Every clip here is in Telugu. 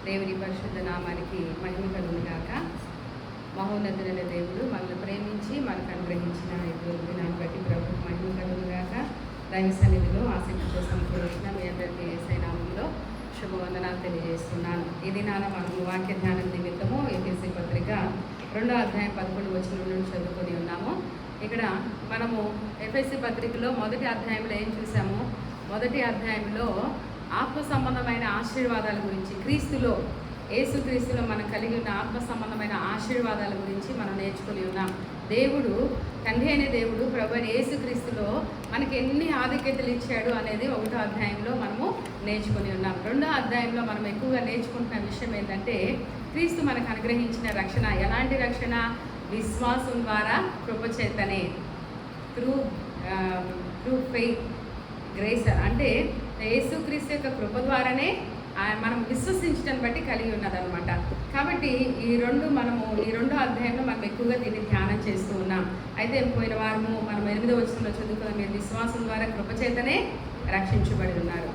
దేవుని పరిశుద్ధ నామానికి మహిమ కలుగుగాక. మహోన్నతుడైన దేవుడు మనల్ని ప్రేమించి మనకు అనుగ్రహించిన దినాన్ని బట్టి ప్రభుత్వ మహిమ కలుగుగాక. దైవ సన్నిధిలో ఆసక్తితో సంపూర్ణ మీ అందరికీ యేసయ్య నామములో శుభవందనాలు తెలియజేస్తున్నాను. ఈ దినాన మనము వాక్య ధ్యానం నిమిత్తము ఎఫెసీ పత్రిక 2వ అధ్యాయం 11 వచనం నుండి చదువుకొని ఉన్నాము. ఇక్కడ మనము ఎఫెసీ పత్రికలో మొదటి అధ్యాయంలో ఏం చూసాము? మొదటి అధ్యాయంలో ఆత్మ సంబంధమైన ఆశీర్వాదాల గురించి, క్రీస్తులో యేసుక్రీస్తులో మనం కలిగి ఉన్న ఆత్మ సంబంధమైన ఆశీర్వాదాల గురించి మనం నేర్చుకుని ఉన్నాం. దేవుడు, తండ్రి అయిన దేవుడు ప్రభు అయిన యేసుక్రీస్తులో మనకి ఎన్ని ఆధిక్యతలు ఇచ్చాడు అనేది 1వ అధ్యాయంలో మనము నేర్చుకుని ఉన్నాం. 2వ అధ్యాయంలో మనం ఎక్కువగా నేర్చుకుంటున్న విషయం ఏంటంటే, క్రీస్తు మనకు అనుగ్రహించిన రక్షణ. ఎలాంటి రక్షణ? విశ్వాసం ద్వారా కృపచేతనే, త్రూ ఫెయిత్ గ్రేస్. అంటే యేసుక్రీస్తు యొక్క కృప ద్వారానే మనం విశ్వసించడం బట్టి కలిగి ఉన్నదనమాట. కాబట్టి ఈ 2వ అధ్యాయంలో మనం ఎక్కువగా దీన్ని ధ్యానం చేస్తూ ఉన్నాం. అయితే పోయిన వారము మనం 8వ వచనంలో చదువుకున్న, మీరు విశ్వాసం ద్వారా కృపచేతనే రక్షించబడి ఉన్నారు.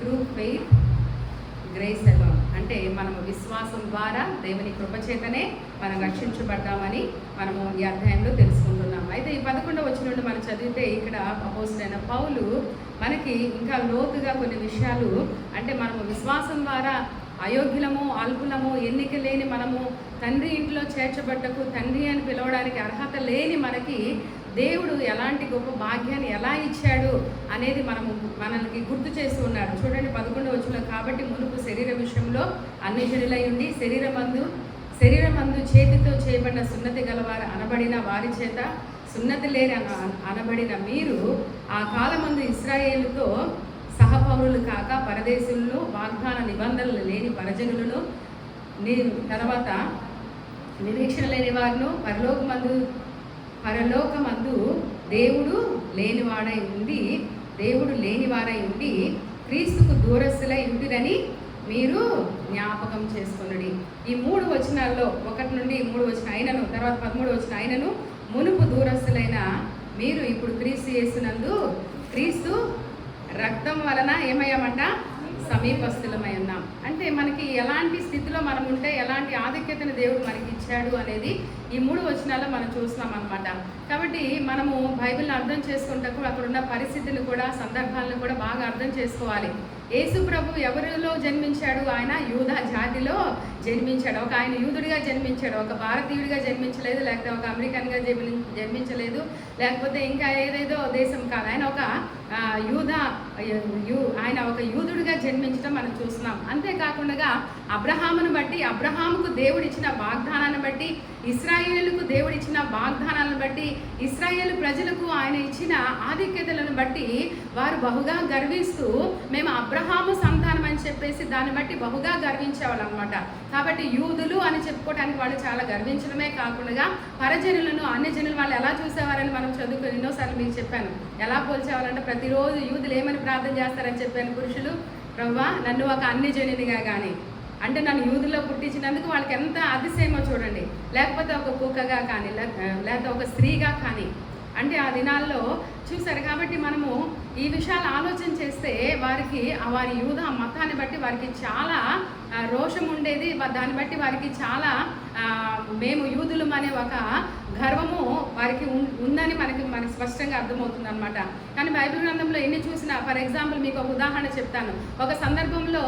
Through faith grace alone. అంటే మనము విశ్వాసం ద్వారా దేవుని కృపచేతనే మనం రక్షించబడ్డామని మనము ఈ అధ్యాయంలో తెలుసుకుంటున్నాం. అయితే ఈ 11వ వచనం నుండి మనం చదివితే, ఇక్కడ అపోస్తలుడైన పౌలు మనకి ఇంకా లోతుగా కొన్ని విషయాలు, అంటే మనము విశ్వాసం ద్వారా అయోగ్యులము, అల్పులము, ఎన్నిక లేని మనము తండ్రి ఇంట్లో చేర్చబడ్డకు, తండ్రి అని పిలవడానికి అర్హత లేని మనకి దేవుడు ఎలాంటి గొప్ప భాగ్యాన్ని ఎలా ఇచ్చాడు అనేది మనల్ని గుర్తు చేస్తూ ఉన్నాడు. చూడండి 11వ వచనం, కాబట్టి మునుపు శరీర విషయంలో అన్ని జనులై ఉండి శరీరమందు చేతితో చేయబడిన సున్నతి గలవారు అనబడిన వారి చేత సున్నతి లేని అనబడిన మీరు ఆ కాలమందు ఇశ్రాయేలుతో సహపౌరులు కాక పరదేశులను, వాగ్దాన నిబంధనలు లేని పరజనులను, తర్వాత నిరీక్షణ లేని వారిను, పరలోకమందు దేవుడు లేనివారై ఉండి క్రీస్తుకు దూరస్తులై ఉంటురని మీరు జ్ఞాపకం చేసుకొనుడి. ఈ 3 వచనాల్లో 1 నుండి 3 వచనం అయినను, తర్వాత 13 వచనం అయినను, మునుపు దూరస్తులైన మీరు ఇప్పుడు క్రీస్తు యేసునందు క్రీస్తు రక్తం వలన ఏమయ్యామంట? సమీపస్థులమై ఉన్నాం. అంటే మనకి ఎలాంటి స్థితిలో మనం ఉంటే ఎలాంటి ఆధిక్యతను దేవుడు మనకి ఇచ్చాడు అనేది ఈ 3 వచనాల్లో మనం చూస్తాం అన్నమాట. కాబట్టి మనము బైబిల్ని అర్థం చేసుకుంటూ అక్కడ ఉన్న పరిస్థితిని కూడా, సందర్భాలను కూడా బాగా అర్థం చేసుకోవాలి. యేసు ప్రభు ఎవరిలో జన్మించాడు? ఆయన యూదా జాతిలో జన్మించాడు. ఆయన యూదుడిగా జన్మించాడు, ఒక భారతీయుడిగా జన్మించలేదు, లేకపోతే ఒక అమెరికన్గా జన్మించలేదు, లేకపోతే ఇంకా ఏదేదో దేశం కాదు. ఆయన ఒక యూదుడిగా జన్మించడం మనం చూస్తున్నాం. అంతేకాకుండా అబ్రహామును బట్టి, అబ్రహాముకు దేవుడిచ్చిన వాగ్దానాన్ని బట్టి, ఇశ్రాయేలుకు దేవుడిచ్చిన వాగ్దానాలను బట్టి, ఇశ్రాయేలు ప్రజలకు ఆయన ఇచ్చిన ఆధిక్యతలను బట్టి వారు బహుగా గర్విస్తూ, మేము అబ్రహాము సంతానం అని చెప్పేసి దాన్ని బట్టి బహుగా గర్వించేవాళ్ళు అనమాట. కాబట్టి యూదులు అని చెప్పుకోవడానికి వాళ్ళు చాలా గర్వించడమే కాకుండా పరజనులను, అన్ని జనులు వాళ్ళు ఎలా చూసేవారని మనం చదువుకుని ఎన్నోసార్లు మీకు చెప్పాను. ఎలా పోల్చేవారంటే, ప్రతిరోజు యూదులు ఏమని ప్రార్థన చేస్తారని చెప్పాను, పురుషులు, ప్రభువా నన్ను ఒక అన్ని జనునిగా కానీ, అంటే నన్ను యూదులో పుట్టించినందుకు వాళ్ళకి ఎంత అతిశయమో చూడండి. లేకపోతే ఒక కుక్కగా కానీ, లేకపోతే ఒక స్త్రీగా కానీ, అంటే ఆ దినాల్లో చూశారు. కాబట్టి మనము ఈ విషయాలు ఆలోచన చేస్తే వారి యూదా మతాన్ని బట్టి వారికి చాలా రోషం ఉండేది. దాన్ని బట్టి వారికి చాలా మేము యూదులం అనే ఒక గర్వము వారికి ఉందని మనకి స్పష్టంగా అర్థమవుతుంది అనమాట. కానీ బైబిల్ గ్రంథంలో ఎన్ని చూసినా, ఫర్ ఎగ్జాంపుల్ మీకు ఒక ఉదాహరణ చెప్తాను. ఒక సందర్భంలో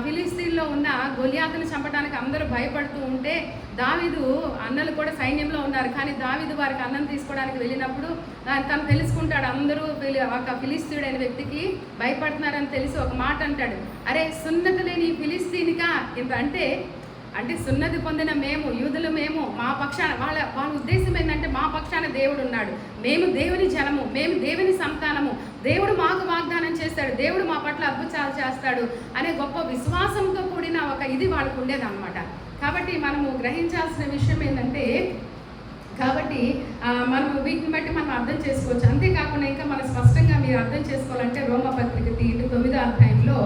ఫిలిస్తీన్లో ఉన్న గొలియాతును చంపడానికి అందరూ భయపడుతూ ఉంటే, దావీదు అన్నలు కూడా సైన్యంలో ఉన్నారు. కానీ దావీదు వారికి అన్నం తీసుకోవడానికి వెళ్ళినప్పుడు తను తెలుసుకుంటాడు, అందరూ ఒక ఫిలిస్తీయుడైన వ్యక్తికి భయపడుతున్నారని తెలిసి ఒక మాట అంటాడు, అరే సున్నతి లేని ఫిలిస్తీనిగా ఇంత అంటే సున్నతి పొందిన మేము, యూదులు, మేము మా పక్షాన, వాళ్ళ ఉద్దేశం ఏంటంటే, మా పక్షాన దేవుడు ఉన్నాడు, మేము దేవుని జనము, మేము దేవుని సంతానము, దేవుడు మాకు వాగ్దానం చేస్తాడు, దేవుడు మా పట్ల అద్భుతాలు చేస్తాడు అనే గొప్ప విశ్వాసంతో కూడిన ఒక ఇది వాళ్ళకు ఉండేదన్నమాట. కాబట్టి మనము గ్రహించాల్సిన విషయం ఏంటంటే, మనము వీటిని బట్టి మనం అర్థం చేసుకోవచ్చు. అంతేకాకుండా ఇంకా మనం స్పష్టంగా మీరు అర్థం చేసుకోవాలంటే, రోమపత్రిక 9వ అధ్యాయంలో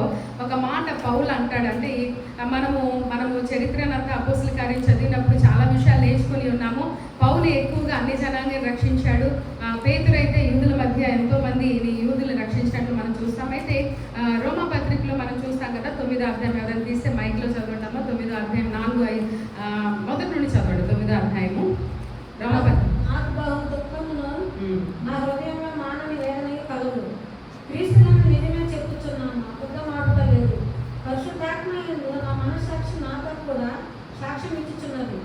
ఒక మాట పౌలు అంటాడు. అంటే మనము చరిత్రనంతా అపోస్తల కార్యం చదివినప్పుడు చాలా విషయాలు నేర్చుకొని ఉన్నాము. పౌలు ఎక్కువగా అన్ని జనాంగాన్ని రక్షించాడు. పేతురు అయితే యూదుల మధ్య ఎంతోమంది యూదులు రక్షించినట్లు మనం చూస్తాం. అయితే రోమపత్రికలో మనం చూస్తాం కదా, 9వ అధ్యాయం ఎవరైనా తీస్తే మైక్లో చదవండమ్మా. 9వ అధ్యాయం 4-5 మొదటి నుండి చదవండి. 9వ అధ్యాయము నాకు బహు దుఃఖమును నా హృదయంలో మానవి వేదనయు కలుగు. క్రీస్తులను నిజమే చెప్పుచున్నాను, అబద్ధం ఆడలేదు. పరిశుద్ధాత్మయందు నా మనస్సాక్షి నాతో కూడా సాక్ష్యం ఇచ్చుచున్నది.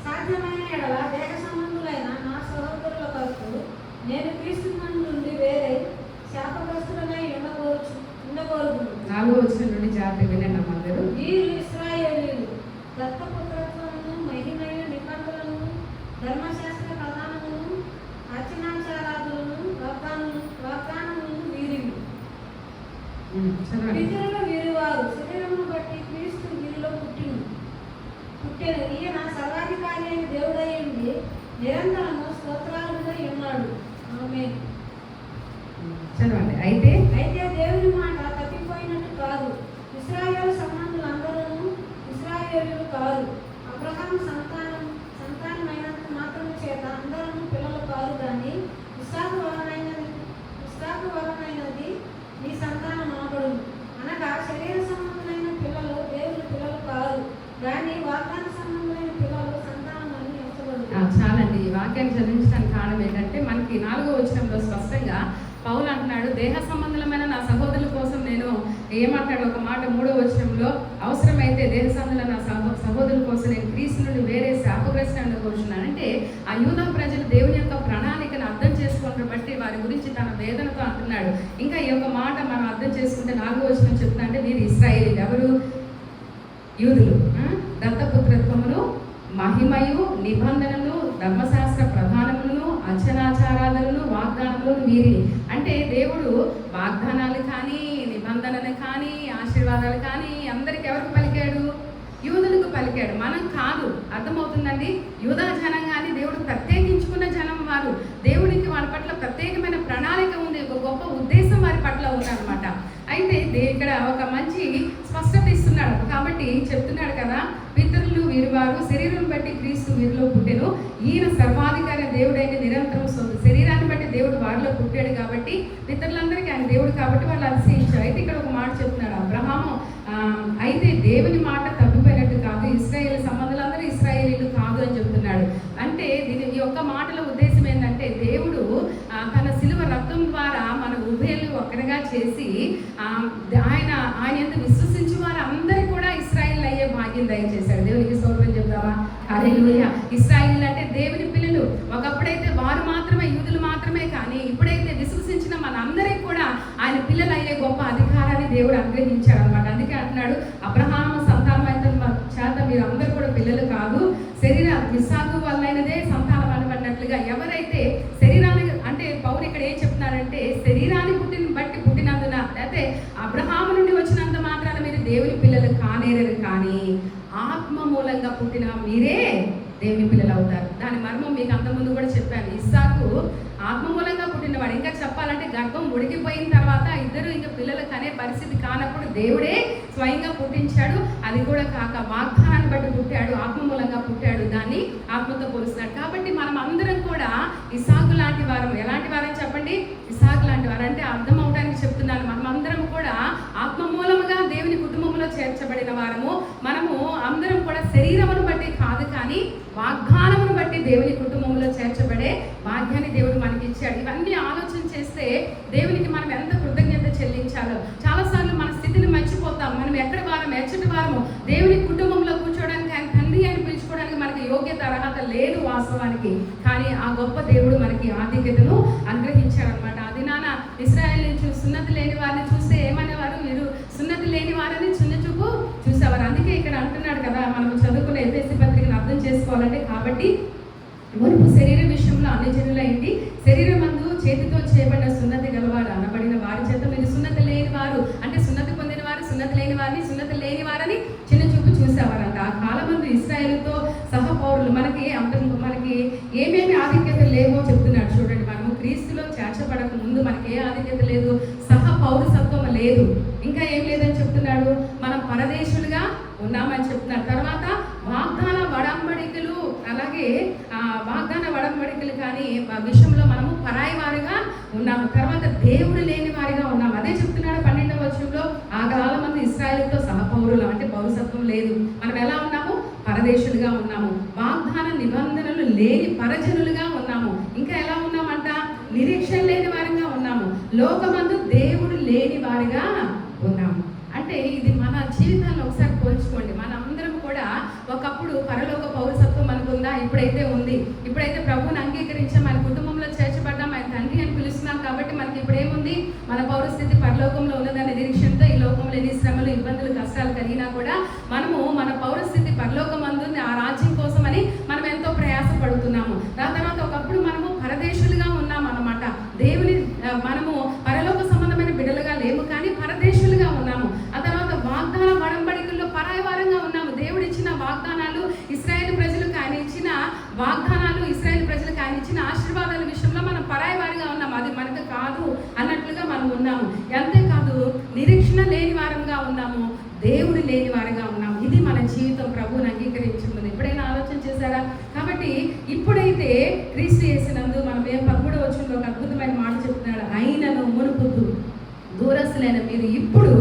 సాధ్యమైన ఎడల దేహ సంబంధులైన నా సహోదరుల కొరకు నేను క్రీస్తు నుండి వేరే శాపగ్రస్తులనై ఉండకూడదు. 4వ వచనం నుండి జాగ్రత్త వినండి అమ్మా అందరూ. వీరు ఇశ్రాయేలీయులు, దత్తపుత్రత్వమును, మహిమయు, నిబంధనలను, ధర్మశాస్త్ర ప్రధానమును, అర్చనాచారాదులను, వాగ్దానములను వీరివి. పితరులు వీరివారు, శరీరమును బట్టి క్రీస్తు వీరిలో పుట్టెను. ఈయన సర్వాధికారి అయిన దేవుడయ్యండి నిరంతరము స్తోత్రాలుగా ఉన్నాడు. ఆమేన్. చదవండి. అయితే దేవుని మాట తప్పిపోయినట్టు కాదు. ఇశ్రాయేలు సంబంధులందరూ ఇశ్రాయేలీయులు కాదు. అబ్రహాము సంతానమైనంత మాత్రం చేత అందరూ పిల్లలు కాదు. కానీ ఇస్సాకు వలనైనది నీ సంతానం అనబడును. అనగా శరీర సంబంధమైన పిల్లలు దేవుని పిల్లలు కాదు, కానీ వాగ్దాన సంబంధమైన పిల్లలు సంతానం అని ఎంచబడును. చాలండి. ఈ వాక్యాన్ని చదివించడానికి కారణం ఏంటంటే మనకి 4వ వచనంలో స్పష్టంగా పౌలు అంటున్నాడు, దేహ సంబంధమైన నా సహోదరుల కోసం నేను ఏమంటాడు ఒక మాట 3వ వచనంలో, అవసరమైతే దేహ సంబంధుల నా సహోదరుల కోసం నేను క్రీస్తు నుండి వేరే శాపగ్రస్తులను కోరుచున్నాను. అంటే ఆ యూదా ప్రజలు దేవుని యొక్క ప్రణాళికను అర్థం చేసుకోవడం బట్టి వారి గురించి తన వేదనతో అంటున్నాడు. ఇంకా ఈ యొక్క మాట మనం అర్థం చేసుకుంటే 4వ వచనం చెప్తున్నా అంటే వీరు ఇశ్రాయేలీయులు. ఎవరు? యూదులు. దత్తపుత్రత్వమును, మహిమయు, నిబంధనలు, ధర్మశాస్త్ర ప్రధానములను, అర్చనాచారాలను, వాగ్దానములను వీరి. అంటే దేవుడు వాగ్దానాలు కానీ, నిబంధనలు కానీ, ఆశీర్వాదాలు కానీ అందరికి ఎవరికి పలికాడు? యూదులకు పలికాడు. మనం కాదు. అర్థమవుతుందండి? యూదా జనంగాని దేవుడు ప్రత్యేకించుకున్న జనం వారు. దేవుడికి వారి పట్ల ప్రత్యేకమైన ప్రణాళిక ఉంది, ఒక గొప్ప ఉద్దేశం వారి పట్ల ఉందన్నమాట. అయితే ఇక్కడ ఒక మంచి స్పష్టత ఇస్తున్నాడు. కాబట్టి చెప్తున్నాడు కదా, పితరులు వీరివారు, శరీరం బట్టి క్రీస్తు వీరిలో పుట్టెను. ఈయన సర్వాధికారి దేవుడైన నిరంతరం శరీరాన్ని బట్టి దేవుడు వారిలో పుట్టాడు కాబట్టి పితరులందరికీ ఆయన దేవుడు కాబట్టి వాళ్ళు అతిశయించారు. అయితే ఇక్కడ ఒక మాట చెప్తున్నాడు అబ్రహాము, అయితే దేవుని మాట తప్పిపోయినట్టు కాదు, ఇశ్రాయేలు సంబంధులందరూ ఇశ్రాయేలీలు కాదు అని చెప్తున్నాడు. అంటే ఈ యొక్క మాటల ఉద్దేశం ఏంటంటే దేవుడు తన శిలువ రక్తం ద్వారా మన ఉభయలు ఒక్కరిగా చేసి ఆయన ఎందుకు విశ్వసించి వారు అందరూ కూడా ఇశ్రాయేలు అయ్యే భాగ్యం దయచేశాడు. దేవునికి స్తోత్రం చెప్తావా? హల్లెలూయా. ఇశ్రాయేలు అంటే దేవుని పిల్లలు. ఒకప్పుడైతే వారు మాత్రమే, యూదులు మాత్రమే, కానీ ఇప్పుడైతే విశ్వసించిన మనందరికీ కూడా ఆయన పిల్లలు అయ్యే గొప్ప అధికారాన్ని దేవుడు అనుగ్రహించాడు అనమాట. అందుకే అంటున్నాడు, అబ్రహాము సంతానమైన చేత మీరు అందరూ కూడా పిల్లలు కాదు, శరీర ఇస్సాకు వల్లైనదే సంతానం అనబడినట్లుగా ఎవరైతే శరీరాన్ని, అంటే పౌలు ఇక్కడ ఏం చెప్తున్నారంటే శరీరాన్ని బట్టి పుట్టినందున, అయితే అబ్రహాము నుండి వచ్చినంత మాత్రాన మీరు దేవుని పిల్లలు కానేరరు, కానీ ఆత్మ మూలంగా పుట్టిన మీరే దేవుని పిల్లలు అవుతారు. దాని మర్మం మీకు అంతకుముందు కూడా చెప్పాను. ఇస్సాకు ఆత్మ మూలంగా పుట్టినవాడు. ఇంకా చెప్పాలంటే గర్భం ఉడికిపోయిన తర్వాత ఇద్దరు ఇంకా పిల్లలు కనే పరిస్థితి కానప్పుడు దేవుడే స్వయంగా పుట్టించాడు. అది కూడా కాక వాగ్దానాన్ని బట్టి పుట్టాడు, ఆత్మ మూలంగా పుట్టాడు, దాన్ని ఆత్మతో పోలుస్తున్నాడు. కాబట్టి మనం అందరం కూడా ఇస్సాకు లాంటి వారం. ఎలాంటి వారని చెప్పండి? ఇస్సాకు లాంటి వారు. అంటే అర్థం అవడానికి చెప్తున్నాను, మనం అందరం కూడా ఆత్మ మూలముగా దేవుని కుటుంబంలో చేర్చబడిన వారము. మనము అందరం కూడా శరీరమును బట్టి కాదు, కానీ వాగ్దానమును బట్టి దేవుని కుటుంబంలో చేర్చబడే భాగ్యాన్ని దేవుడు మనకి ఇచ్చాడు. ఇవన్నీ ఆలోచన చేస్తే దేవునికి మనం ఎంత కృతజ్ఞత చెల్లించాలో. చాలాసార్లు మన స్థితిని మర్చిపోతాం. మనం ఎక్కడ వారం, ఎచ్చటి వారము. దేవుని కుటుంబంలో కూర్చోడానికి, ఆయన తండ్రి అని పిలుచుకోవడానికి మనకి యోగ్యత, అర్హత లేదు వాస్తవానికి. కానీ ఆ గొప్ప దేవుడు మనకి ఆధిక్యతను అనుగ్రహించాడు అనమాట. అది నాన్న ఇశ్రాయేలు సున్నతి లేని వారిని చూస్తే ఏమనేవారు? వీరు సున్నతి లేని వారిని చిన్న చూపు చూసేవారు. అందుకే ఇక్కడ అంటున్నాడు కదా, మనం చదువుకున్న ఎఫెసీ పత్రికను అర్థం చేసుకోవాలంటే, కాబట్టి మునుపు శరీర విషయంలో అన్ని జనులైంది, శరీరమందు చేతితో చేయబడిన సున్నతి గలవారు అనబడిన వారి చేత మీరు సున్నతి లేని వారు, అంటే సున్నతి పొందిన వారు సున్నతి లేని వారిని సున్నతి లేని వారని చిన్న చూపు చూసేవారంట. ఆ కాలమందు ఇశ్రాయేలుతో సహపౌరులు. మనకి ఏమేమి ఆధిక్యతలు లేవో చెప్తున్నాడు చూడండి. మనము క్రీస్తులో చేర్చబడక ముందు మనకి ఏ ఆధిక్యత లేదు? పౌరసత్వం లేదు. ఇంకా ఏం లేదని చెప్తున్నాడు? మనం పరదేశులుగా ఉన్నామని చెప్తున్నారు. తర్వాత వాగ్దాన వడంబడికలు, అలాగే వాగ్దాన వడంబడికలు కానీ విషయంలో మనము పరాయి వారిగా ఉన్నాము. తర్వాత దేవుడు లేని వారిగా ఉన్నాము. అదే చెప్తున్నాడు 12వ వచనంలో, ఆ కాలం మంది ఇశ్రాయేలుతో సహపౌరులు పౌరులం, అంటే పౌరసత్వం లేదు. మనం ఎలా ఉన్నాము? పరదేశులుగా ఉన్నాము. వాగ్దాన నిబంధనలు లేని పరజనులుగా ఉన్నాము. ఇంకా ఎలా ఉన్నామంట? నిరీక్షణ లేని వారిగా ఉన్నాము. లోకమందు దేవుడు లేని వారిగా ఉన్నాము. అంటే ఇది మన జీవితాన్ని ఒకసారి పోల్చుకోండి. మనందరం కూడా ఒకప్పుడు పరలోక పౌరసత్వం మనకుందా? ఇప్పుడైతే ఉంది. ఇప్పుడైతే ప్రభువుని అంగీకరించాం, మన కుటుంబంలో చేర్చబడ్డాం, ఆయన తండ్రి అని పిలుస్తున్నాం. కాబట్టి మనకి ఇప్పుడు ఏముంది? మన పౌరస్థితి పరలోకంలో ఉన్నదనే నిరీక్షణతో ఈ లోకంలో ఎన్ని శ్రమలు, ఇబ్బందులు, కష్టాలు కలిగినా కూడా మనము మన పౌరస్థితి పరలోకం అందుంది. ఆ రాజ్యం కోసమని మనం ఎంతో ప్రయాస పడుతున్నాము. దాని తర్వాత ఒకప్పుడు మనము పరదేశులుగా ఉన్నాం అన్నమాట. దేవుని మనము పరలోక సంబంధమైన బిడ్డలుగా లేము, కానీ పరదేశులుగా ఉన్నాము. ఆ తర్వాత వాగ్దాన వడంబడికల్లో పరాయవారంగా ఉన్నాము. దేవుడు ఇచ్చిన వాగ్దానాలు, ఇశ్రాయేలు ప్రజలకు ఆయన ఇచ్చిన వాగ్దానాలు, ఇశ్రాయేలు ప్రజలకు ఆయన ఇచ్చిన ఆశీర్వాదాల విషయంలో మనం పరాయవారిగా ఉన్నాము. అది మనకు కాదు అన్నట్లుగా మనం ఉన్నాము. అంతేకాదు నిరీక్షణ లేని వారంగా ఉన్నాము, దేవుడు లేని వారిగా ఉన్నాము. ఇది మన జీవితం ప్రభువుని అంగీకరించుకుంది. ఎప్పుడైనా ఆలోచన చేశారా? కాబట్టి ఇప్పుడైతే క్రీస్తు యేసునందు మనం 13వ వచనంలో ఒక అద్భుతమైన మాట చెప్తున్నాడు. అయినను మునుపు దూరస్తులైన మీరు ఇప్పుడు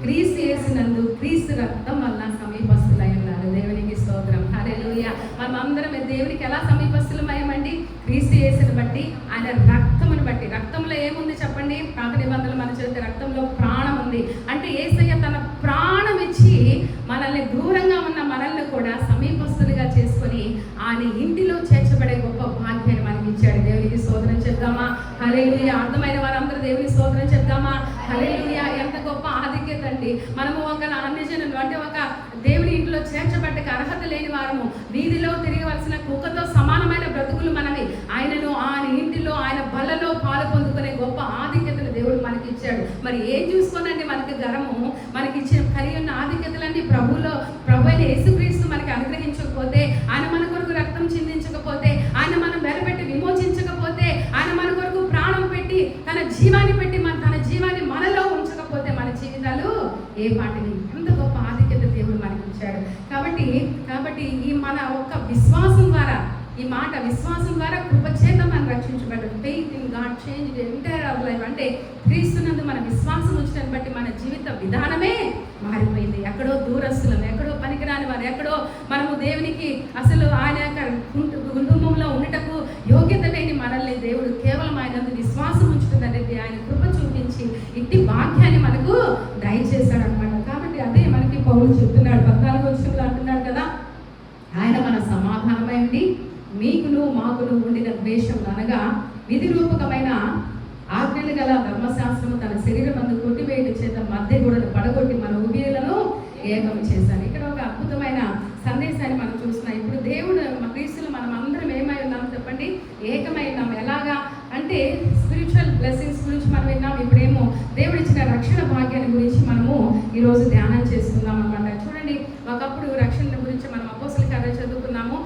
క్రీస్తు యేసునందు క్రీస్తు రక్తం వల్ల సమీపస్తులై ఉన్నారు. దేవునికి స్తోత్రం, హల్లెలూయా. మనం అందరం దేవునికి ఎలా సమీపస్తులమయ్యామండి? క్రీస్తు యేసుని బట్టి, ఆయన రక్తమును బట్టి. రక్తంలో ఏముంది చెప్పండి? పాత నిబంధనలు మన చదివితే రక్తంలో ప్రాణం ఉంది. అంటే యేసయ్య తన ప్రాణం ఇచ్చి మనల్ని దూరంగా ఉన్న మనల్ని కూడా సమీపస్తులుగా చేసుకొని ఆయన ఇంటిలో చేర్చబడే గొప్ప భాగ్యాన్ని మనకి ఇచ్చాడు. దేవునికి స్తోత్రం చెప్దామా? హల్లెలూయా. అర్థమైన వారందరూ దేవునికి స్తోత్రం చెప్దామా? హల్లెలూయా. ఎంత గొప్ప ఆధిక్యత అండి. మనము ఒక అన్యజనులు, అంటే ఒక దేవుని ఇంట్లో చేర్చబడ్డకి అర్హత లేని వారము, వీధిలో తిరగవలసిన కుక్కతో సమానమైన బ్రతుకులు మనవి. ఆయనను, ఆయన ఇంటిలో, ఆయన బలలో పాలు పొందుకునే గొప్ప ఆధిక్యతలు దేవుడు మనకి ఇచ్చాడు. మరి ఏం చూసుకోనండి మనకి గర్వము? మనకి ఇచ్చిన కలిగి ఉన్న ఆధిక్యతలన్నీ ప్రభు అయిన యేసుక్రీస్తు మనకి అనుగ్రహించకపోతే, ఆయన మన కొరకు రక్తం చిందించకపోతే, ఆయన మనం వెలపెట్టి విమోచించకపోతే, ఆయన మన కొరకు ప్రాణం పెట్టి తన జీవాన్ని పెట్టి తన జీవాన్ని మనలో ఉంచకపోతే మన జీవితాలు ఏ పాటిని? ఎంత గొప్ప ఆధిక్యత దేవుడు మనకి ఇచ్చాడు. కాబట్టి ఈ మన ఒక్క విశ్వాసం ద్వారా, ఈ మాట విశ్వాసం ద్వారా కృపచేత మనం రక్షించబడ్డాం. Faith in God change entire our life. అంటే క్రీస్తునందు మన విశ్వాసం ఉంచడాన్ని బట్టి మన జీవిత విధానమే మారిపోయింది. ఎక్కడో దూరస్తులం, ఎక్కడో పనికిరాని వారు, ఎక్కడో మనము దేవునికి అసలు ఆయన కుటుంబంలో ఉండటకు యోగ్యత లేని మనల్ని దేవుడు కేవలం ఆయన విశ్వాసం ఉంచుతుందనేది ఆయన కృప చూపించి ఇట్టి భాగ్యాన్ని మనకు దయచేశాడు అనమాట. కాబట్టి అదే మనకి పౌలు చెప్తున్నాడు. 14వ వచనంలో అంటున్నాడు కదా, ఆయన మన సమాధానమైంది, మీకును మాకును ఉండిన ద్వేషం అనగా విధి రూపకమైన ఆజ్ఞలు గల ధర్మశాస్త్రము తన శరీరం అందు కొట్టివేయడం చేత మధ్య గోడను పడగొట్టి మన ఉభయులను ఏకం చేశాను. ఇక్కడ ఒక అద్భుతమైన సందేశాన్ని మనం చూస్తున్నాం. ఇప్పుడు దేవుడు క్రీస్తులు మనం అందరం ఏమై ఉన్నాం చెప్పండి? ఏకమై ఉన్నాం. ఎలాగా అంటే స్పిరిచువల్ బ్లెస్సింగ్స్ గురించి మనం విన్నాం. ఇప్పుడేమో దేవుడు ఇచ్చిన రక్షణ భాగ్యాన్ని గురించి మనము ఈరోజు ధ్యానం చేస్తున్నాం అన్నమాట. చూడండి, ఒకప్పుడు రక్షణ గురించి మనం అపోస్తల కార్యాలు చదువుకున్నాము.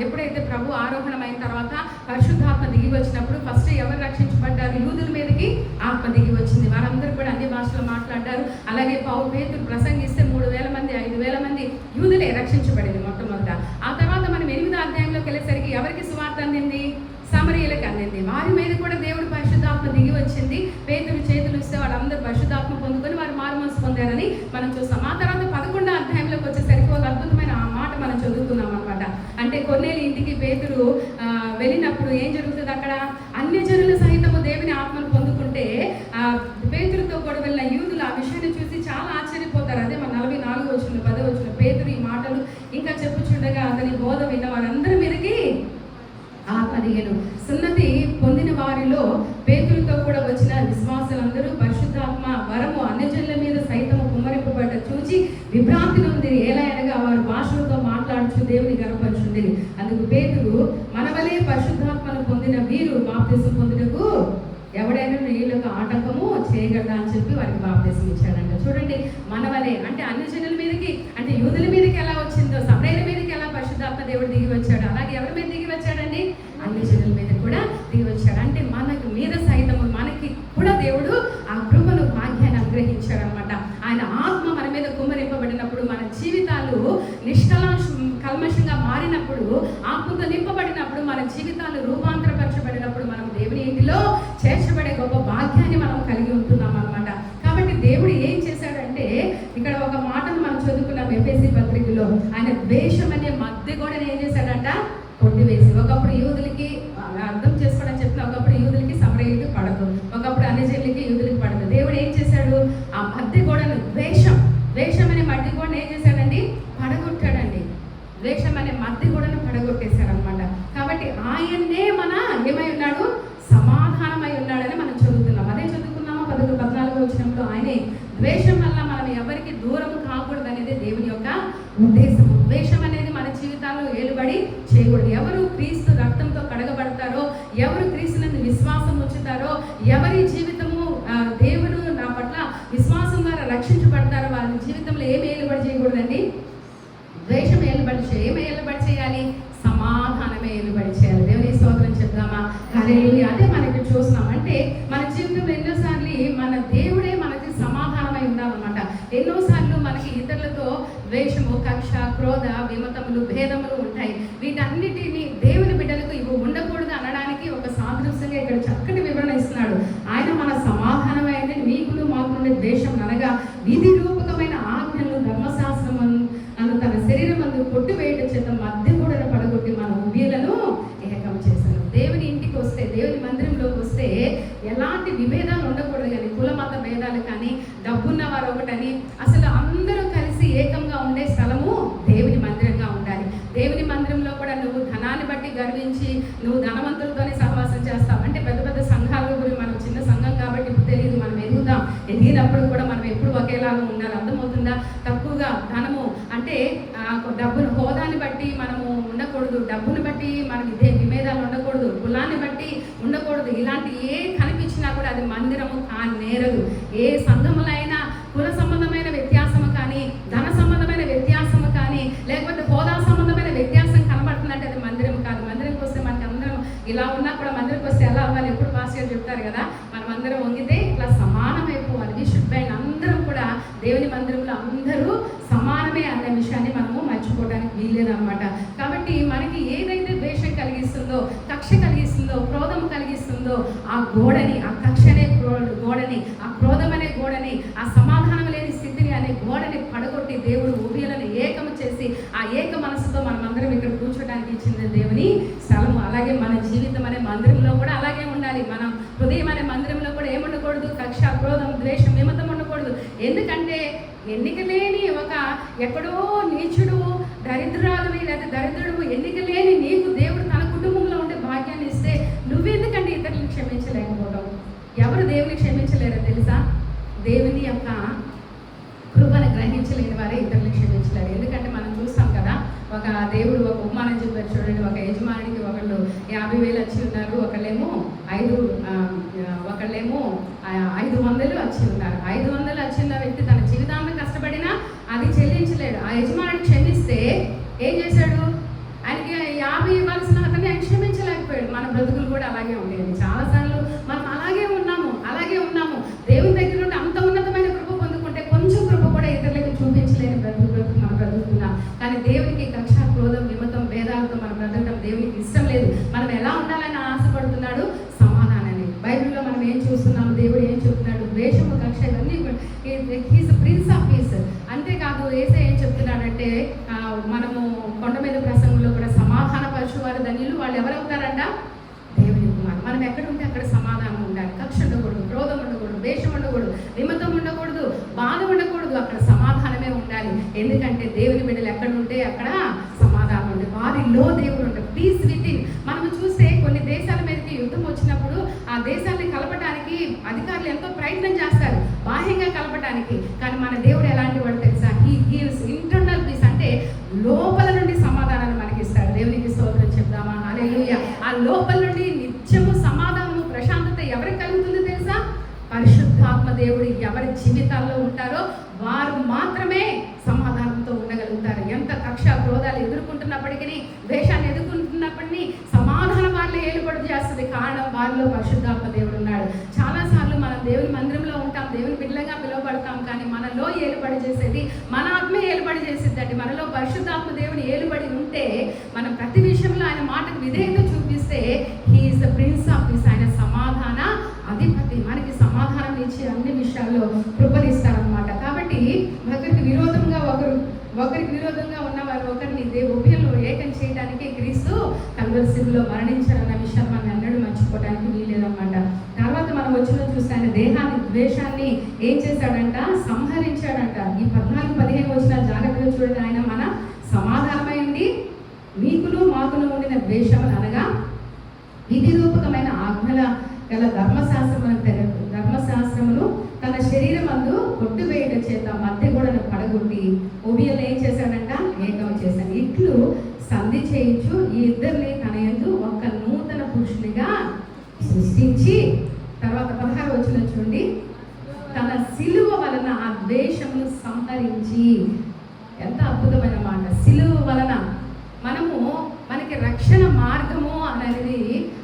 ఎప్పుడైతే ప్రభు ఆరోహణమైన తర్వాత పరిశుద్ధాత్మ దిగి వచ్చినప్పుడు ఫస్ట్ ఎవరు రక్షించబడ్డారు? యూదుల మీదకి ఆత్మ దిగి వచ్చింది. వారందరూ కూడా అన్ని భాషలో మాట్లాడారు. అలాగే పేతురు ప్రసంగిస్తే 3000 మంది 5000 మంది యూదులే రక్షించబడింది మొట్టమొదట. ఆ తర్వాత మనం 8వ అధ్యాయంలోకి వెళ్ళేసరికి ఎవరికి సువార్త అందింది? సమరయులకు అందింది. వారి మీద కూడా దేవుడు పరిశుద్ధాత్మ దిగి వచ్చింది. పేతురు చేతులు ఇస్తే వాళ్ళందరూ పరిశుద్ధాత్మ పొందుకొని వారు మారుమనసు పొందారని మనం చూస్తాం. ఆ తర్వాత 11వ అధ్యాయంలోకి వచ్చేసరికి ఒక అద్భుతమైన ఆ మాట మనం చదువుతున్నాం అనమాట. అంటే కొన్నేళ్ళ ఇంటికి పేతురు వెళ్ళినప్పుడు ఏం జరుగుతుంది? అక్కడ అన్యజనుల సహితము దేవుని ఆత్మను పొందుకుంటే పేతురుతో కూడా వెళ్ళిన యూదులు ఆ విషయాన్ని చూసి చాలా ఆశ్చర్యపోతారు. అదే మన 44వ వచనం 10వ వచనం పేతురు ఈ మాటలు ఇంకా చెప్పుచుండగా అతని బోధ విన్న వారందరి మీదకి ఆత్మ దిగెను. సున్నతి పొందిన వారిలో పేతురుతో కూడా వచ్చిన విశ్వాసులందరూ పరిశుద్ధాత్మ వరము అన్యజనుల మీద సైతము కుమ్మరింపబడ్డ చూచి విభ్రాంతి నుండి ఏలయనగా వారు భాషలతో మాట్లాడుచు దేవుని గర్వపరుచుండి. అందుకు పేతురు, మనవలే పరిశుద్ధాత్మను పొందిన వీరు బాప్తిసం పొందుటకు ఎవడైనా వీళ్ళకు ఆటంకము చేయగలరా అని చెప్పి వారికి బాప్తిసం ఇచ్చాడంట. చూడండి, మనవలే అంటే అన్యజనుల మీదకి, అంటే యూదుల మీదకి ఎలా వచ్చిందో సమరయుల మీదకి ఎలా పరిశుద్ధాత్మ దేవుడు దిగి వచ్చాడు, అలాగే ఎవరి మీద దిగి వచ్చాడండి? అన్యజనుల మీద కూడా దిగి వచ్చాడు. అంటే మనకు మీద సైతము మనకి కూడా దేవుడు ఆ కృపను భాగ్యాన్ని అనుగ్రహించాడు అనమాట. ఆయన ఆత్మ మన మీద కుమ్మరింపబడినప్పుడు మన జీవితాలు కల్మషంగా మారినప్పుడు, ఆత్మతో నింపబడినప్పుడు, మన జీవితాలు రూపాంతరపరచబడినప్పుడు మనం దేవుని ఇంటిలో చేర్చబడే గొప్ప భాగ్యాన్ని మనం కలిగి ఉంటున్నాం అనమాట. కాబట్టి దేవుడు ఏం చేశాడంటే ఇక్కడ ఒక మాటను చదువుకున్నాం ఎఫెసీ పత్రికలో. ఆయన ద్వేషం అనే మధ్య కూడా ఏం చేశాడంట, కొట్టివేసి. ఒకప్పుడు యూదులకి అర్థం చేసుకోవడం చెప్తున్నా, ఒకప్పుడు యూదులకి సమరయులకి పడదు, ఒకప్పుడు అన్యజనులకి యూదులకి పడదు. దేవుడు ఏం చేశాడు, ఆ మధ్య గోడను ద్వేషం అనే మధ్య గోడను ఏం చేశాడండి, పడగొట్టాడండి. ద్వేషం అనే మధ్య గోడను పడగొట్టేశాడు అనమాట. కాబట్టి ఆయన్నే మన ఏమై ఉన్నాడు, సమాధానమై ఉన్నాడని మనం చదువుతున్నాం. అదే చదువుకున్నామా 14 వచ్చినప్పుడు ఆయనే ద్వేషం వల్ల మనం ఎవరికి దూరం కాకూడదు అనేది దేవుని యొక్క ఉద్దేశము. ద్వేషం అనేది మన జీవితాల్లో ఏలుబడి చేయకూడదు. ఎవరు క్రీస్తు రక్తంతో కడగబడతారో, ఎవరు క్రీస్తునందు విశ్వాసం ఉంచుతారో, ఎవరి జీవితము దేవుడు నా పట్ల విశ్వాసం ద్వారా రక్షించబడతారో వాళ్ళ జీవితంలో ఏమి ఏలుబడి చేయకూడదండి, ద్వేషం ఏమి ఏలుబడి చేయాలి, సమాధానమే ఏలుబడి చేయాలి. దేవుని స్తోత్రం చెప్దామా, హల్లెలూయా. అదే మనకి చూస్తున్నాం. అంటే మన జీవితంలో ఎన్నోసార్లు మన దేవుడే మనకి సమాధానమై ఉండాలన్నమాట. ఎన్నోసార్లు మనకి ఇతరులతో ద్వేషము, కక్ష, క్రోధ, విమతములు, భేదములు ఉంటాయి. వీటన్నిటిని దేవుని బిడ్డలకు ఇవి ఉండకూడదు అనడానికి ఒక సాదృశ్యంగా ఇక్కడ చక్కటి వివరణ ఇస్తున్నాడు. ఆయన మన సమాధానమే అంటే మీకును మాకునుండే ద్వేషం అనగా విధి రూపకమైన ఆజ్ఞలు ధర్మశాస్త్రం అను తన శరీరం అందు కొట్టివేయడం చేత మధ్య కూడా పడగొట్టి మన ఉభయలను ఏకం చేశాను. దేవుని ఇంటికి వస్తే, దేవుని మందిరంలోకి వస్తే ఎలాంటి విభేదాలు ఉండకూడదు. కానీ కుల మత భేదాలు కానీ, డబ్బున్న వారు ఒకటని, అసలు అందరూ కలిసి ఏకంగా ఉండే స్థలము దేవుని మందిరంగా ఉండాలి. దేవుని మందిరంలో కూడా నువ్వు ధనాన్ని బట్టి గర్వించి నువ్వు ధనవంతులతోనే సహవాసం చేస్తావు అంటే పెద్ద పెద్ద సంఘాల గురించి, మనం చిన్న సంఘం కాబట్టి ఇప్పుడు తెలియదు, మనం ఎదిగినప్పుడు కూడా మనం ఎప్పుడు ఒకేలాగా ఉండాలి. అర్థమవుతుందా? తక్కువగా ధనము అంటే డబ్బును, హోదాని బట్టి మనము ఉండకూడదు, డబ్బుని బట్టి మనకి ఇదే విభేదాలు ఉండకూడదు, కులాన్ని బట్టి ఉండకూడదు. ఇలాంటి ఏ కనిపించినా కూడా అది మందిరము నేరదు. ఏ సంఘములైనా కుల సంబంధమైన వ్యత్యాసము కానీ, ధన సంబంధమైన వ్యత్యాసము కానీ, లేకపోతే హోదా సంబంధమైన వ్యత్యాసం కనబడుతుందంటే అది మందిరం కాదు. మందిరంకి వస్తే మనకి అందరం ఇలా ఉన్నా కూడా మందిరంకి వస్తే ఎలా అవ్వాలి, ఎప్పుడు పాస్టర్ చెప్తారు కదా, మనం అందరం వంగితే ఇట్లా సమానమైపోవాలి. We should buy. అందరం కూడా దేవుని మందిరంలో అందరూ సమానమే అన్న విషయాన్ని మనము మర్చిపోవడానికి వీల్లేదన్నమాట. కాబట్టి మనకి ఏదైతే ద్వేషం కలిగిస్తుందో, కక్ష కలిగిస్తుందో, క్రోధం కలిగిస్తుందో ఆ గోడని, ఆ కక్ష అనే గోడని, ఆ క్రోధం అనే గోడని, ఆ సమాధానం లేని స్థితిని అనే గోడని పడగొట్టి దేవుడు ఉభయలను ఏకము చేసి ఆ ఏక మనసుతో మనమందరం ఇక్కడ కూర్చోడానికి ఇచ్చింది దేవుని స్థలము. అలాగే మన జీవితం అనే మందిరంలో కూడా అలాగే ఉండాలి. మనం హృదయం అనే మందిరంలో కూడా ఏముండకూడదు, కక్ష, క్రోధం, ద్వేషం, విమతం ఉండకూడదు. ఎందుకంటే ఎన్నిక లేని ఒక ఎక్కడో నీచుడు, దరిద్రాలువి లేదా దరిద్రుడు, ఎన్నిక లేని నీకు దేవుడు తన కుటుంబంలో ఉండే భాగ్యాన్ని ఇస్తే నువ్వెందుకంటే ఇతరులను క్షమించలేకపోవడం? ఎవరు దేవుని క్షమించలేరో తెలుసా? దేవుని యొక్క కృపను గ్రహించలేని వారే ఇతరులను క్షమించలేరు. ఎందుకంటే మనం చూస్తాం కదా, ఒక దేవుడు ఒక ఉపమానం చెప్పారు చూడండి. ఒక యజమానికి ఒకళ్ళు 50,000 వచ్చి ఉన్నారు, ఒకళ్ళేమో 500 వచ్చి ఉన్నారు. 500 వచ్చిన వ్యక్తి తన జీవితాన్ని కష్టపడినా అది చెల్లించలేడు. ఆ యజమాని క్షమిస్తే ఏం చేశాడు, ఆయనకి 50 ఇవ్వాల్సిన అతన్ని ఆయన క్షమించలేకపోయాడు. మన బ్రతుకులు కూడా అలాగే ఉండేది. చాలాసార్లు మనం అలాగే ఉన్నాము. దేవుని దగ్గర నుండి అంత ఉన్నతమైన కృప పొందుకుంటే కొంచెం కృప కూడా ఇతరులకు చూపించలేని బ్రతుకు మనం బ్రతుకుతున్నాం. కానీ దేవునికి కక్ష, క్రోధం, విమతం, భేదాలతో మనం బ్రతకడం దేవునికి ఇష్టం లేదు. మనం ఎలా ఉండాలని ఆశపడుతున్నాడు? సమాధానాన్ని. బైబిల్లో మనం ఏం చూస్తున్నాము, దేవుడు ఏం చెప్తున్నాడు? ద్వేషము, కక్ష ఇవన్నీ హీస్ ప్రిన్స్ ఆఫ్ పీస్. అంతేకాదు యేసయ్య ఏం చెప్తున్నాడంటే, మనము కొండ మీద ప్రసంగంలో కూడా సమాధాన పరచువారు ధన్యులు, వాళ్ళు ఎవరవుతారంట? దేవుని కుమారులు. మనం ఎక్కడ ఉంటే అక్కడ సమాధానం ఉండాలి. కక్ష ఉండకూడదు, క్రోధం ఉండకూడదు, ద్వేషం ఉండకూడదు, విమతం ఉండకూడదు, బాధ ఉండకూడదు. అక్కడ సమాధానమే ఉండాలి. ఎందుకంటే దేవుని బిడ్డలు ఎక్కడ ఉంటే అక్కడ సమాధానం ఉంది. వారిలో దేవుడు ఉంటాడు. Peace within. మనం చూస్తే కొన్ని దేశాల మీదకి యుద్ధం వచ్చినప్పుడు ఆ దేశాన్ని కలపడానికి అధికారులు ఎంతో ప్రయత్నం చేస్తారు బాహ్యంగా కలపడానికి. కానీ మన దేవుడు ఎలాంటి వాడు తెలుసా? He gives internal piece. అంటే లోపల నుండి సమాధానాన్ని మనకి ఇస్తాడు. దేవునికి స్తోత్రం చెప్దామా, హల్లెలూయా. ఆ లోపల నుండి నిత్యము సమాధానము, ప్రశాంతత ఎవరికి కలుగుతుందో తెలుసా? పరిశుద్ధాత్మ దేవుడు ఎవరి జీవితాల్లో ఉంటారో వారు మాత్రమే సమాధానంతో ఉండగలుగుతారు. ఎంత కక్ష, క్రోధాలు ఎదుర్కొంటున్నప్పటికీ, ద్వేషాన్ని ఎదుర్కొంటున్నప్పటికీ సమాధానం వాళ్ళే ఏలుబడి చేస్తుంది. కారణం వారిలో పరిశుద్ధాత్మ దేవుడు ఉన్నాడు. చాలాసార్లు మనం దేవుని మందిరంలో ఉంటాం, దేవుని బిడ్డలుగా పిలువబడతాం. కానీ మనలో ఏలుబడి చేసేది మన ఆత్మే ఏలుబడి చేసేదండి. మనలో పరిశుద్ధాత్మ దేవుని ఏలుబడి ఉంటే మనం ప్రతి విషయంలో ఆయన మాటకు విధేయత చూపిస్తే he is the prince of peace. ఆయన సమాధాన అధిపతి. మనకి సమాధానం ఇచ్చి అన్ని విషయాల్లో కృపనిస్తారనమాట. కాబట్టి ఒకరికి విరోధంగా ఉన్నవారు ఒకరిని ఉభయంలో ఏకం చేయడానికి క్రీస్తు కల్వరి శిలువలో మరణించారన్న విషయాన్ని మనం ఎన్నడూ మర్చిపోవడానికి వీల్లేదన్నమాట. తర్వాత మనం వచ్చిన చూస్తే ఆయన దేహాన్ని ద్వేషాన్ని ఏం చేశాడంట, సంహరించాడంట. ఈ 14-15 వచ్చిన జాగ్రత్తగా చూడండి. ఆయన మన సమాధానమైంది మీకును మాకును ఉండిన ద్వేషములు అనగా విధి రూపకమైన ఆజ్ఞల గల ధర్మశాస్త్రమును తన శరీరమందు కొట్టువేయట చేత మధ్య గోడను పడగొట్టి ఉభయలు ఏం చేశాడంట, ఏకం చేశాడు. ఇట్లు సంధి చేయించు ఈ ఇద్దరిని తన యందు ఒక నూతన పురుషునిగా సృష్టించి, తర్వాత 16 వచ్చిన చూడండి, తన సిలువ వలన ఆ ద్వేషమును సంహరించి. ఎంత అద్భుతమైన మాట! సిలువ వలన మనకి రక్షణ మార్గము అనేది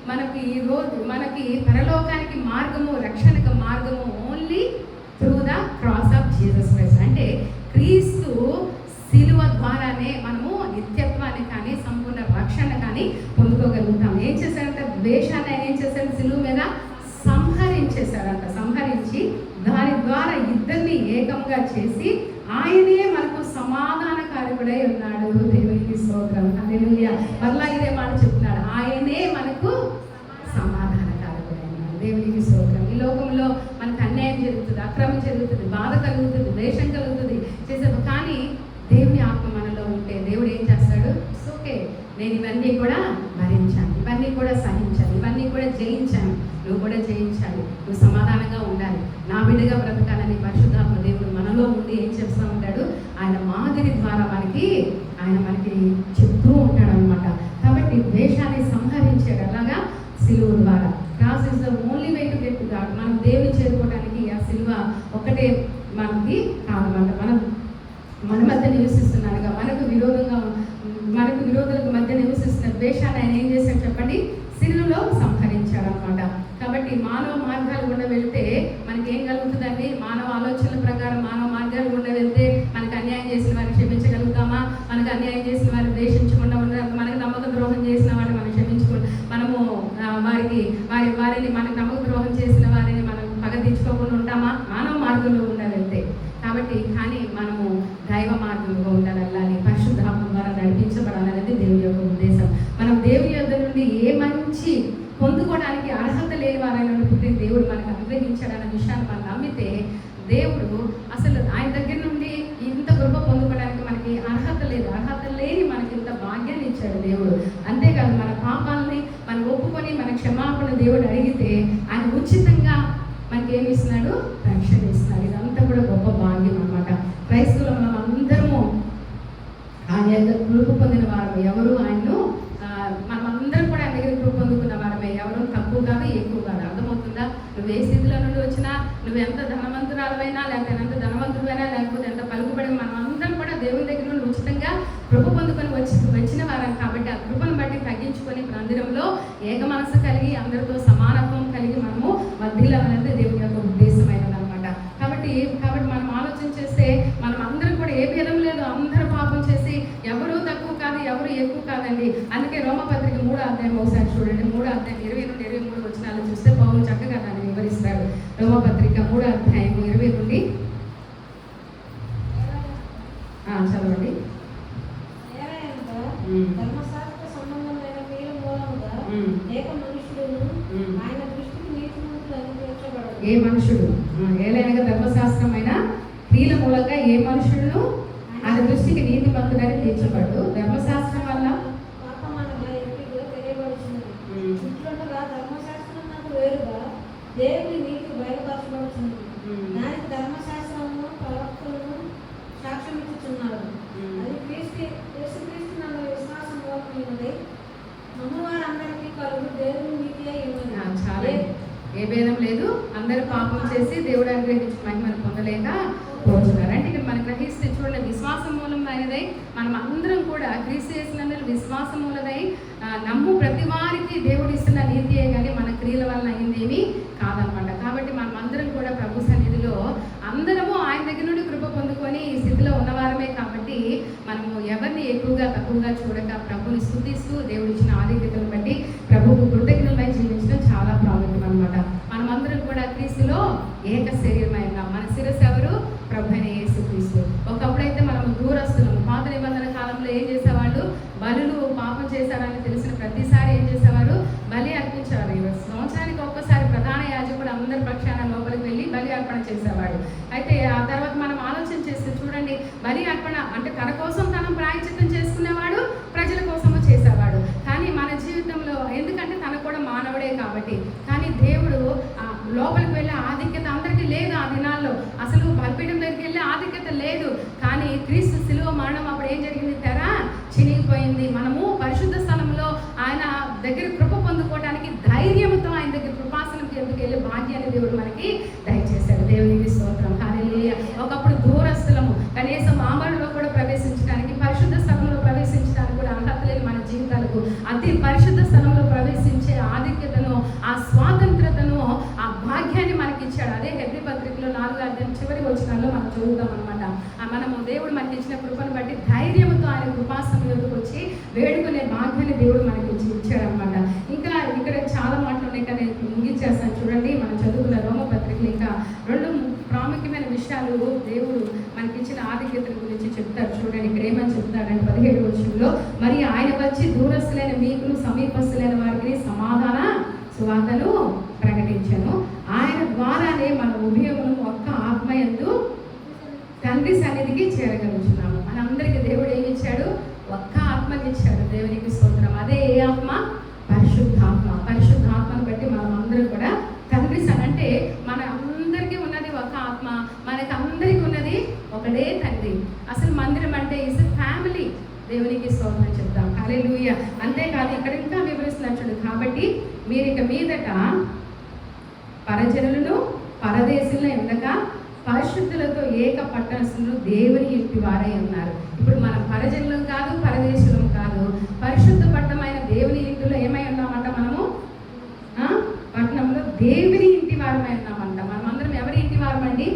మనకి పరలోకానికి మార్గము, రక్షణకు మార్గము only through the cross of Jesus Christ. అంటే క్రీస్తు సిలువ ద్వారానే మనము నిత్యత్వాన్ని కానీ సంపూర్ణ రక్షణ కానీ పొందుకోగలుగుతాం. ఏం చేశారంటే ద్వేషాన్ని ఆయన ఏం చేశారు, సిలువ మీద సంహరించేశారంట. సంహరించి దాని ద్వారా ఇద్దరిని ఏకంగా చేసి ఆయనే మనకు సమాధానకారకుడై ఉన్నాడు. దేవునికి స్తోత్రం, హల్లెలూయా. మళ్ళా ఇదే మాట చెప్తున్నాడు, ఆయనే మనకు సమాధానకారకుడై ఉన్నాడు. దేవునికి స్తోత్రం. ఈ లోకంలో మనకు అన్యాయం జరుగుతుంది, అక్రమం జరుగుతుంది, బాధ కలుగుతుంది, ద్వేషం కలుగుతుంది చేసేది. కానీ దేవుని ఆత్మ మనలో ఉంటే దేవుడు ఏం చేస్తాడు, ఓకే నేను ఇవన్నీ కూడా భరించాను, ఇవన్నీ కూడా సహించాను, ఇవన్నీ కూడా జయించాను, నువ్వు కూడా జయించాలి, నువ్వు సమాధానంగా ఉండాలి, నా బిడ్డగా బ్రతకాలని పరిశుద్ధాత్మ దేవుడు మనలో ఉండి ఏం చేస్తూ ఉంటాడు, ఆయన మాదిరి ద్వారా ఆయన మనకి చెప్తూ ఉంటాడు అనమాట. కాబట్టి ద్వేషాన్ని సంహరించాడు అలాగా సిలువ ద్వారా. Cross is the only way to get to God. మనం దేవుని చేరుకోవడానికి ఆ సిలువ ఒక్కటే మనకి కాదన్నమాట. మన మధ్య నివసిస్తున్నాడుగా, మనకు విరోధులకు మధ్య నివసిస్తున్న ద్వేషాన్ని ఆయన ఏం చేశాడు చెప్పండి, సిలువలో సంహరించాడు అనమాట. కాబట్టి మానవ మార్గాలు గుండా వెళ్తే మనకి ఏం కలుగుతుందండి, మానవ ఆలోచనల ప్రకారం మానవ మార్గాలు గుండా వెళ్తే మనకు అన్యాయం చేసిన వారిని క్షమించగలుగుతామా, మనకు అన్యాయం చేసిన వారిని ద్వేషించకుండా ఉండడం, మనకు నమ్మక ద్రోహం చేసిన వారిని మనం క్షమించుకుంటాం, మనము వారిని మనకు నమ్మక ద్రోహం చేసిన వారిని మనం పగ తెచ్చుకోకుండా ఉంటామా, మానవ మార్గంలో గుండా వెళ్తే. కాబట్టి కానీ మనము దైవ మార్గంలో ఉండాలని, పరిశుద్ధాత్మ ద్వారా నడిపించబడాలనేది దేవుని యొక్క ఉద్దేశం. మనం దేవుని యొద్ద నుండి ఏ మంచి పొందుకోవడానికి అర్హత లేని వారైనా పుట్టిన దేవుడు మనకు అనుగ్రహించాడన్న విషయాన్ని మనం నమ్మితే, దేవుడు అసలు ఆయన దగ్గర నుండి ఇంత కృప పొందుకోవడానికి మనకి అర్హత లేదు, అర్హత లేని మనకి ఇంత భాగ్యాన్ని ఇచ్చాడు దేవుడు. అంతేకాదు మన పాపాలని మనం ఒప్పుకొని మన క్షమాపణ దేవుడు అడిగితే ఆయన ఉచితంగా మనకి ఏమి ఇస్తున్నాడు, రక్షణ ఇస్తున్నాడు. ఇదంతా కూడా గొప్ప భాగ్యం అన్నమాట. క్రైస్తవులు మనం అందరము ఆయన కృప పొందిన వారమే. ఎవరు ఆయన్ను మనమందరం కూడా ఆయన దగ్గర కృప పొందుకున్న వారమే. ఎవరు తక్కువ కాదు ఎక్కువ కాదు. అర్థమవుతుందా? నువ్వు ఏ స్థితిలో నుండి వచ్చినా, నువ్వు ఎంత ధనవంతురాలైనా లేకపోతే ఎంత ధనవంతుడైనా లేకపోతే ఎంత పలుకుబడి, మనం అందరం కూడా దేవుని దగ్గర నుండి ఉచితంగా కృప పొందుకొని వచ్చిన వారం. కాబట్టి ఆ కృపను బట్టి తగ్గించుకొని మందిరంలో ఏక మనసు కలిగి అందరితో సమానత్వం కలిగి మనము వర్ధిల్లాలనేది దేవుని యొక్క ఉద్దేశమైనది అనమాట. కాబట్టి మనం ఆలోచన చేస్తే మనం అందరం కూడా ఏ భేదం లేదు, అందరూ పాపం చేసి ఎవరు తక్కువ కాదు, ఎవరు ఎక్కువ కాదండి. అందుకే రోమపత్రిక 3వ అధ్యాయం ఒకసారి చూడండి. 3వ అధ్యాయం 20 నుండి 23 వచనాలు చూస్తే పౌలు చక్కగా దాన్ని వివరిస్తాడు. రోమపత్రిక 3వ అధ్యాయం 20 నుండి చదవండి. ధర్మశాస్త్ర సంబంధమైన క్రియల మూలముగా ఏక మనుషుడును ఆయన దృష్టికి నీతిమంతుడు అని తీర్చబడడు. ఏ మనుషుడు ఏలైనగా ధర్మశాస్త్రమైన క్రియల మూలంగా ఏ మనుషుడును ఆయన దృష్టికి నీతిమంతుడని తీర్చబడు. ధర్మశాస్త్రం వల్ల పాపమనగా ఎంపికగా తెలియబడుచున్నది. ఇట్లుండగా ధర్మశాస్త్రం నాకు వేరుగా దేవుని నీతి బయలుపరచబడుచున్నది. దానికి ధర్మశాస్త్రము ప్రవక్తలను సాక్ష్యం ఇచ్చుచున్నారు. అది యేసుక్రీస్తు నందు విశ్వాసం మూలమైనది నమ్మువారందరికీ కలుగు దేవుని నీతి అయి ఉన్నది. చాలా ఏ భేదం లేదు, అందరూ పాపం చేసి దేవుడు అనుగ్రహించిన మహిమను పొందలేక పోతున్నారు. అంటే ఇక్కడ మనం గ్రహిస్తే చూడండి, విశ్వాసం మూలమైనదై మనం అందరం కూడా క్రీస్తు యేసునందు విశ్వాసం మూలదై నమ్ము ప్రతి వారికి దేవుడు ఇస్తున్న నీతియే కానీ మన క్రియల వలన అయిందేమీ కాదనమాట. కాబట్టి మనం అందరం కూడా ప్రభు సన్నిధిలో అందరము ఆయన దగ్గర నుండి కృప పొందుకొని ఈ స్థితిలో ఉన్నవారమే. కాబట్టి మనము ఎవరిని ఎక్కువగా తక్కువగా చూడక ప్రభుని స్తుతిస్తూ దేవుడు ఇచ్చిన ఆధిక్యతను బట్టి ప్రభువుకు కృతజ్ఞులై జీవించడం చాలా ప్రాముఖ్యం అనమాట. మనమందరం కూడా క్రీస్తులో ఏక శరీరమై ఉన్నాం. మన శిరస్సు ఎవరు? ప్రభువైన యేసుక్రీస్తు. బలి అర్పణ అంటే తన కోసం తను ప్రాయశ్చిత్తం చేసుకునేవాడు, ప్రజల కోసము చేసేవాడు. కానీ మన జీవితంలో ఎందుకంటే తను కూడా మానవుడే కాబట్టి, కానీ దేవుడు లోపలికి వెళ్ళే ఆధిక్యత అందరికీ లేదు. ఆ దినాల్లో అసలు బలిపీఠం దగ్గరికి వెళ్ళే ఆధిక్యత లేదు. కానీ క్రీస్తు శిలువ మరణం అప్పుడు ఏం జరిగింది? తెర చినిగిపోయింది. మనము పరిశుద్ధ స్థలంలో ఆయన దగ్గర కృప పొందుకోవడానికి ధైర్యంతో ఆయన దగ్గర కృపాసనంకి ఎందుకు వెళ్ళే భాగ్యాన్ని దేవుడు మనకి దయచేశాడు. దేవునికి స్తోత్రం. హల్లెలూయా. ఒకప్పుడు దూరస్థలము, కనీసం ఆమరణలో కూడా ప్రవేశించడానికి, పరిశుద్ధ స్థలంలో ప్రవేశించడానికి కూడా అర్హత లేని మన జీవితాలకు అతి పరిశుద్ధ స్థలంలో ప్రవేశించే ఆధిక్యతను, ఆ స్వాతంత్రతను, ఆ భాగ్యాన్ని మనకి ఇచ్చాడు. అదే హెబ్రీ పత్రికలో 4వ అధ్యాయం చివరి వచనాల్లో మనం చదువుతాం అనమాట. మనము దేవుడు మనకి ఇచ్చిన కృపను బట్టి ధైర్యంతో ఆయన కృపాసనంలోకి వచ్చి వేడుకునే భాగ్యాన్ని దేవుడు మనకి ఇచ్చాడు అనమాట. ఇంకా ఇక్కడ చాలా మాటలు ఉన్నాయి కానీ ముగించేస్తాను చూడండి. మనం చదువుకున్న రోమ పత్రికలు ఇంకా 2 ప్రాముఖ్యమైన విషయాలు దేవుడు మనకి ఇచ్చిన ఆధిక్యతల గురించి చెప్తారు. చూడండి ఇక్కడ ఏమని చెప్తారంటే 17వ వచనంలో, మరి ఆయన వచ్చి దూరస్తులైన మీకును సమీపస్తులైన వారికి సమాధాన సువార్తను ప్రకటించాను. ఆయన ద్వారానే మన ఉభయమును ఒక్క ఆత్మయందు తండ్రి సన్నిధికి చేరగలుగుతున్నాము. మనందరికీ దేవుడు ఏమి ఇచ్చాడు? ఒక్క ఆత్మని ఇచ్చాడు. దేవునికి స్తోత్రం. అదే ఏ ఆత్మ? పరిశుద్ధాత్మ. పరిశుద్ధాత్మను బట్టి మనం అందరం కూడా తండ్రి అంటే మన అందరికీ ఉన్నది ఒక ఆత్మ, మనకి అందరికీ ఉన్నది ఒకటే తండ్రి. అసలు మందిరం అంటే ఇస్ ఫ్యామిలీ. దేవునికి స్తోత్రం చెప్తాం. హల్లెలూయా. అంతేకాదు ఇక్కడ ఇంకా వివరిస్తున్నారు చూడు. కాబట్టి మీరు ఇక మీదట పరజనులను పరదేశులను ఉండక పరిశుద్ధులతో ఏక పట్టణస్థులు దేవుని ఇంటి వారై ఉన్నారు. ఇప్పుడు మనం పరజనులం కాదు, పరదేశులం కాదు, పరిశుద్ధ పట్టణమైన దేవుని ఇంటిలో ఏమై ఉన్నామంట? మనము పట్టణంలో దేవుని ఇంటి వారమై ఉన్నామంట. మనం అందరం ఎవరి ఇంటి వారమండి?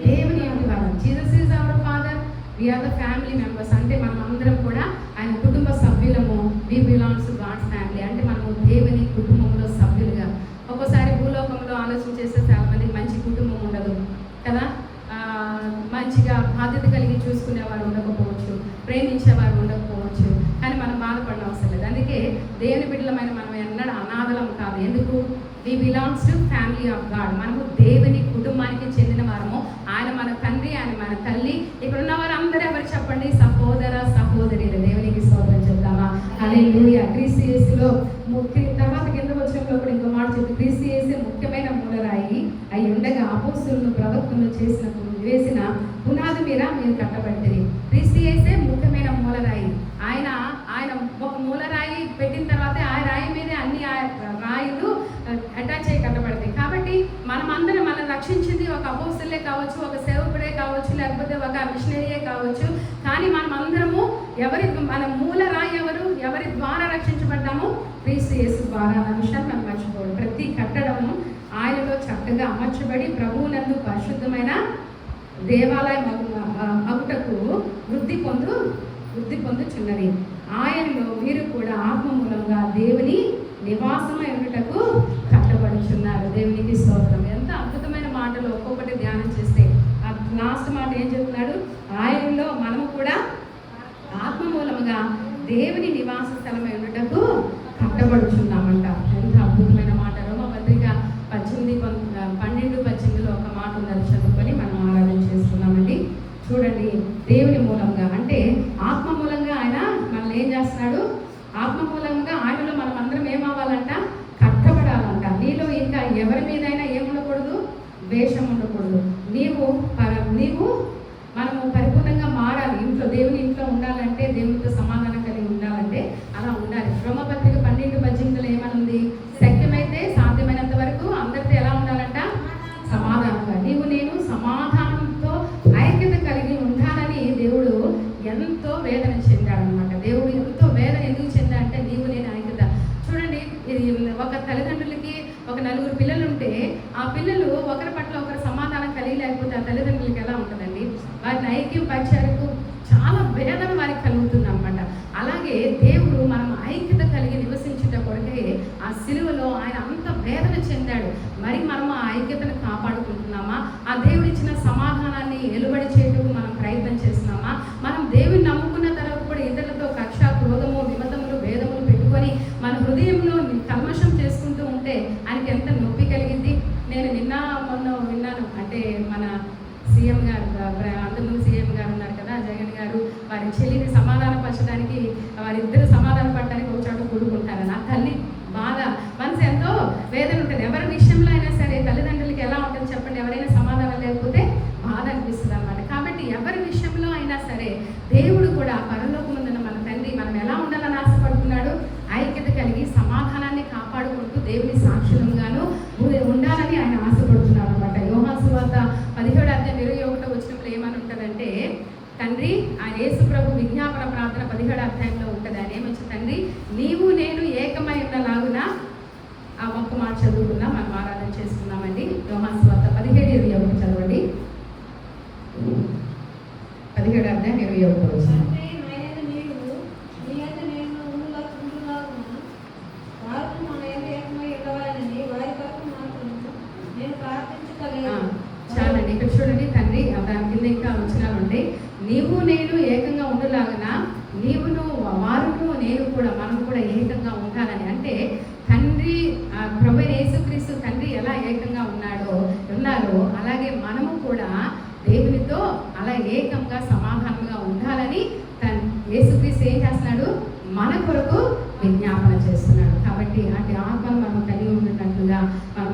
దేవుని ఇంటి వారం. Jesus is our father, we are the family members. అంటే మనం అందరం కూడా ఆయన కుటుంబ సభ్యులము. We belongs to God's family. అంటే మనము దేవుని కుటుంబంలో సభ్యులుగా. ఒక్కోసారి భూలోకంలో ఆలోచన చేస్తే చాలా మందికి మంచి కుటుంబం ఉండదు కదా, మంచిగా బాధ్యత కలిగి చూసుకునేవారు ఉండకపోవచ్చు, ప్రేమించేవారు ఉండకపోవచ్చు. కానీ మనం బాధపడిన అవసరం లేదు. అందుకే దేవుని బిడ్డలమైన మనం ఎన్నడూ అనాథలం కాదు. ఎందుకు? We belongs to family of God. మనము దేవుని కుటుంబానికి చెందిన వారము. ఆయన మన తండ్రి, ఆయన మన తల్లి. ఇక్కడ ఉన్న వారు అందరూ ఎవరు చెప్పండి? సహోదర సహోదరులు. దేవునికి స్తోత్రం చెప్తామా? హల్లెలూయా. క్రీస్తు యేసులో తర్వాత కింద వచనంలో కూడా ఇంకో మాట చెప్తే, క్రీస్తు యేసే ముఖ్యమైన మూలరాయి అయి ఉండగా అపోస్తలులను ప్రవక్తలను వేసిన పునాది మీద మీరు కట్టబడ్డది. క్రీస్తు యేసే ముఖ్యమైన మూలరాయి. ఆయన ఒక మూలరాయి పెట్టిన తర్వాత ఆ రాయి మీదే అన్ని రాయిలు అటాచ్ అయ్యి కట్టబడతాయి. కాబట్టి మనమందరం మనం రక్షించింది ఒక అపోస్తలే కావచ్చు, ఒక సేవకుడే కావచ్చు, లేకపోతే ఒక మిషనరీయే కావచ్చు. కానీ మనం అందరము మన మూలరాయి ఎవరు? ఎవరి ద్వారా రక్షించబడ్డాము? క్రీస్తు యేసు ద్వారా. అన్న విషయాన్ని మనం మర్చిపోవాలి. ప్రతి కట్టడము ఆయనలో చక్కగా అమర్చబడి ప్రభువునందు పరిశుద్ధమైన దేవాలయం అగుటకు వృద్ధి పొందుచున్నది. ఆయనలో మీరు కూడా ఆత్మ మూలంగా దేవుని నివాసమై ఉండుటకు కట్టబడుచున్నారు. దేవునికి స్తోత్రం. ఎంత అద్భుతమైన మాటలు ఒక్కొక్కటి ధ్యానం చేస్తే. లాస్ట్ మాట ఏం చెప్తున్నాడు? ఆయనలో మనము కూడా ఆత్మ మూలముగా దేవుని నివాస స్థలమై ఉండుటకు కట్టబడుచున్నామంట. ఎంత అద్భుతమైన మాట. రోమ పత్రిక 12:18 ఒక మాట ఉందని చదువుకొని మనం ఆరాధన చేసుకున్నామండి. చూడండి, దేవుని మూలంగా అంటే ఆత్మ మూలంగా ఆయన మనల్ని ఏం చేస్తున్నాడు? ఆత్మ మూలంగా ఆయనలో మనం అందరం ఏమవ్వాలంట? కట్టబడాలంట. నీలో ఇంకా ఎవరి మీదైనా ఏముండకూడదు? ద్వేషం ఉండకూడదు. మనము పరిపూర్ణంగా మారాలి. ఇంట్లో దేవుని ఇంట్లో ఉండాలంటే, దేవునితో సమాధానం కలిగి ఉండాలంటే అలా ఉండాలి. రోమపత్రిక 12:18 ఏమనుంది? శక్యమైతే సాధ్యమైనంత వరకు అందరితో ఎలా ఉండాలంట? సమాధానంగా. నేను సమాధానంతో ఐక్యత కలిగి ఉండాలని దేవుడు ఎంతో వేదన చెందాడనమాట. దేవుడు ఎంతో వేదన ఎందుకు చెందాడంటే నేను ఐక్యత. చూడండి, ఒక తల్లిదండ్రులకి ఒక 4 పిల్లలు ఉంటే ఆ పిల్లలు ఒకరి పట్ల ఒకరు సమాధానం కలిగి లేకపోతే ఆ తల్లిదండ్రులకి ఎలా ఉంటుందండి? వారిని ఐక్యం పరిచయకు చాలా వేదన వారికి కలుగుతుంది అనమాట. అలాగే దేవుడు మనం ఐక్యత కలిగి నివసించుట కొరకే ఆ సిలువలో ఆయన అంత వేదన చెందాడు. మరి మనం ఆ ఐక్యతను కాపాడుకుంటున్నామా? ఆ దేవుడు ఇచ్చిన సమాధానాన్ని ఎలుబడి చేయటకు మనం ప్రయత్నం చేస్తున్నామా? మనం దేవుని నమ్ముకున్న తర్వాత కూడా ఇతరులతో కక్ష, క్రోధము, విమతములు, భేదములు పెట్టుకొని మన హృదయంలో కల్మషం చేసుకుంటూ ఉంటే ఆయనకి ఎంత నొప్పి కలిగింది. నేను మొన్న విన్నాను. అంటే మన సీఎం గారు, అంతకుముందు సీఎం గారు ఉన్నారు కదా, జగన్ గారు చెల్లిని సమాధానపరచడానికి వారిద్దరు సమాధాన పడడానికి ఒక చోట కూడుకుంటారు. నా తల్లి బాధ మనసు ఎంతో వేదన ఉంటుంది. ఎవరి విషయంలో అయినా సరే తల్లిదండ్రులకి ఎలా ఉంటుంది చెప్పండి, ఎవరైనా సమాధానం లేకపోతే బాధ అనిపిస్తుంది అనమాట. కాబట్టి ఎవరి విషయంలో అయినా సరే దేవుడు కూడా పరలోకముందున్న మన తండ్రి మనం ఎలా ఉండాలని ఆశపడుతున్నాడు, ఐక్యత కలిగి సమాధానాన్ని కాపాడుకుంటూ దేవుని సాక్షులంగాను ఉండాలని ఆయన ఆశపడుతున్నారు అనమాట. యోహాను సువార్త 17:21 ఏమని ఉంటుందంటే, తండ్రి ఆ యేసు ప్రభు విజ్ఞాపన ప్రార్థన 17 ఉంటుంది. ఆయన ఏమొచ్చు, తండ్రి నీవు నేను ఏకమై ఉన్నలాగున ఆ ఒక్క మాట చదువుకుందాం, మనం ఆరాధన చేసుకుందామండి. యోహాను సువార్త 17:21 చదవండి. 17:21. చాలండి. ఇక్కడ చూడండి, తండ్రి దాని కింద ఇంకా వచనాలు ఉంటాయి. నీవు నేను ఏకంగా ఉండలాగన నీవును వారును నేను కూడా మనం కూడా ఏకంగా ఉండాలని. అంటే తండ్రి ప్రభు యేసుక్రీస్తు తండ్రి ఎలా ఏకంగా ఉన్నారో అలాగే మనము కూడా దేవునితో అలా ఏకంగా సమాధానంగా ఉండాలని యేసుక్రీస్తు ఏం చేస్తున్నాడు, మన కొరకు విజ్ఞాపన చేస్తున్నాడు. కాబట్టి అటు ఆత్మను మనం కలిగి ఉన్నట్లుగా మనం